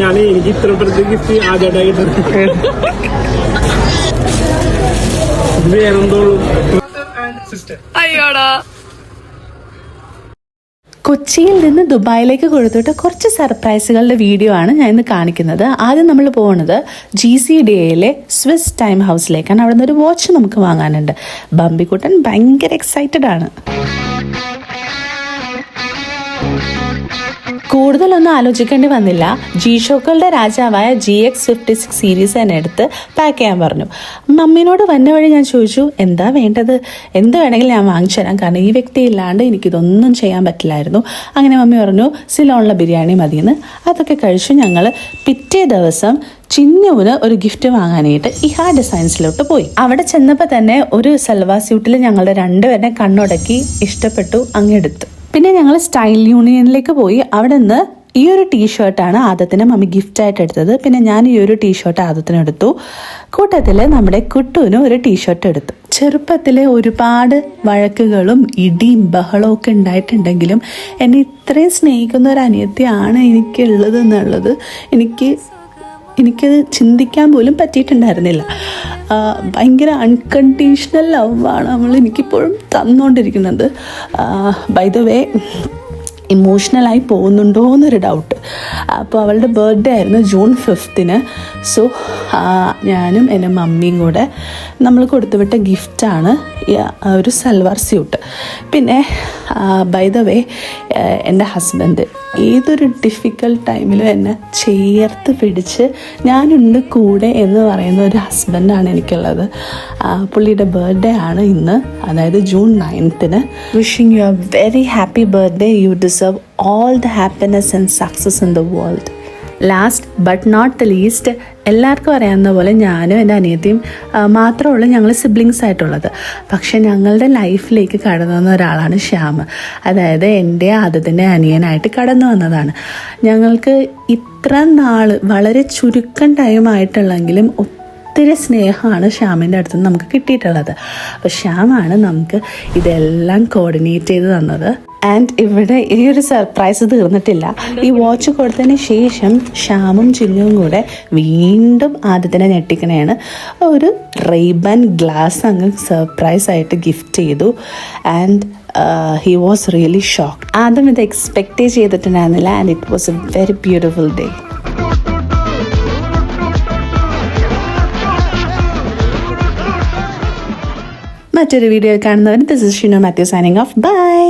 ഞാൻ എനിക്ക് ഇത്ര ഗിഫ്റ്റ് ആദ്യമായിട്ടാണ് അയ്യോടാ. കൊച്ചിയിൽ നിന്ന് ദുബായിലേക്ക് കൊടുത്തിട്ട് കുറച്ച് സർപ്രൈസുകളുടെ വീഡിയോ ആണ് ഞാൻ ഇന്ന് കാണിക്കുന്നത്. ആദ്യം നമ്മൾ പോകുന്നത് GCDAയിലെ സ്വിസ് ടൈം ഹൗസിലേക്കാണ്. അവിടെ നിന്ന് ഒരു വാച്ച് നമുക്ക് വാങ്ങാനുണ്ട്. ബമ്പിക്കുട്ടൻ ഭയങ്കര എക്സൈറ്റഡ് ആണ്. കൂടുതലൊന്നും ആലോചിക്കേണ്ടി വന്നില്ല. G-Shockകളുടെ രാജാവായ GX56 സീരീസ് തന്നെ എടുത്ത് പാക്ക് ചെയ്യാൻ പറഞ്ഞു. മമ്മിനോട് വന്ന വഴി ഞാൻ ചോദിച്ചു, എന്താ വേണ്ടത്, എന്ത് വേണമെങ്കിലും ഞാൻ വാങ്ങിച്ചു തരാം, കാരണം ഈ വ്യക്തി ഇല്ലാണ്ട് എനിക്കിതൊന്നും ചെയ്യാൻ പറ്റില്ലായിരുന്നു. അങ്ങനെ മമ്മി പറഞ്ഞു സിലോണിലെ ബിരിയാണി മതിയെന്ന്. അതൊക്കെ കഴിച്ചു. ഞങ്ങൾ പിറ്റേ ദിവസം ചിന്നുവിന് ഒരു ഗിഫ്റ്റ് വാങ്ങാനായിട്ട് ഇഹ ഡിസൈൻസിലോട്ട് പോയി. അവിടെ ചെന്നപ്പോൾ തന്നെ ഒരു സൽവാർ സ്യൂട്ടിൽ ഞങ്ങളുടെ രണ്ടുപേരെ കണ്ണുടക്കി ഇഷ്ടപ്പെട്ടു, അങ്ങെടുത്തു. പിന്നെ ഞങ്ങൾ സ്റ്റൈൽ യൂണിയനിലേക്ക് പോയി. അവിടെ നിന്ന് ഈ ഒരു ടീഷർട്ടാണ് ആദത്തിന് മമ്മി ഗിഫ്റ്റായിട്ട് എടുത്തത്. പിന്നെ ഞാൻ ഈ ഒരു ടീഷർട്ട് ആദത്തിന് എടുത്തു. കൂട്ടത്തിൽ നമ്മുടെ കുട്ടുവിനും ഒരു ടീഷർട്ട് എടുത്തു. ചെറുപ്പത്തിലെ ഒരുപാട് വഴക്കുകളും ഇടിയും ബഹളവും ഒക്കെ ഉണ്ടായിട്ടുണ്ടെങ്കിലും എന്നെ ഇത്രയും സ്നേഹിക്കുന്ന ഒരു അനിയത്തിയാണ് എനിക്കുള്ളത് എന്നുള്ളത് എനിക്കത് ചിന്തിക്കാൻ പോലും പറ്റിയിട്ടുണ്ടായിരുന്നില്ല. ഭയങ്കര അൺകണ്ടീഷണൽ ലവാണ് എനിക്കിപ്പോഴും തന്നുകൊണ്ടിരിക്കുന്നത്. ബൈ ദ വേ ഇമോഷണലായി പോകുന്നുണ്ടോ എന്നൊരു ഡൗട്ട്. അപ്പോൾ അവളുടെ ബർത്ത്ഡേ ആയിരുന്നു June 5th. സോ ഞാനും എൻ്റെ മമ്മിയും കൂടെ നമ്മൾ കൊടുത്തുവിട്ട ഗിഫ്റ്റാണ് ഒരു സൽവാർ സ്യൂട്ട്. പിന്നെ ബൈ ദ വേ എൻ്റെ ഹസ്ബൻഡ് ഏതൊരു ഡിഫിക്കൽട്ട് ടൈമിലും എന്നെ ചേർത്ത് പിടിച്ച് ഞാനുണ്ട് കൂടെ എന്ന് പറയുന്ന ഒരു ഹസ്ബൻഡാണ് എനിക്കുള്ളത്. പുള്ളിയുടെ ബർത്ത്ഡേ ആണ് ഇന്ന്, അതായത് June 9th. Wishing you a very happy birthday. You deserve all the happiness and success in the world. Last but not the least, എല്ലാവർക്കും അറിയാവുന്ന പോലെ ഞാനും എൻ്റെ അനിയത്തിയും മാത്രമുള്ള ഞങ്ങൾ സിബ്ലിങ്സ് ആയിട്ടുള്ളത്. പക്ഷെ ഞങ്ങളുടെ ലൈഫിലേക്ക് കടന്നു വന്ന ഒരാളാണ് ശ്യാം. അതായത് എൻ്റെ ആദത്തിൻ്റെ അനിയനായിട്ട് കടന്നു വന്നതാണ്. ഞങ്ങൾക്ക് ഇത്ര നാൾ വളരെ ചുരുക്കം ടൈമായിട്ടുള്ളെങ്കിലും ഒത്തിരി സ്നേഹമാണ് ശ്യാമിൻ്റെ അടുത്ത് നിന്ന് നമുക്ക് കിട്ടിയിട്ടുള്ളത്. അപ്പോൾ ശ്യാമാണ് നമുക്ക് ഇതെല്ലാം കോർഡിനേറ്റ് ചെയ്ത് തന്നത്. ആൻഡ് ഇവിടെ ഈ ഒരു സർപ്രൈസ് തീർന്നിട്ടില്ല. ഈ വാച്ച് കൊടുത്തതിന് ശേഷം ശ്യാമും ചിന്നുവും കൂടെ വീണ്ടും ആദ്യത്തിനെ ഞെട്ടിക്കണേണ്. ഒരു റെയ്ബൻ ഗ്ലാസ് അങ്ങ് സർപ്രൈസ് ആയിട്ട് ഗിഫ്റ്റ് ചെയ്തു. And he was really shocked. ആദ്യം ഇത് എക്സ്പെക്റ്റ് ചെയ്തിട്ടുണ്ടായിരുന്നില്ല. And it was a very beautiful day. മറ്റൊരു വീഡിയോ കാണുന്നവർ this is Shino Mathew signing off. By.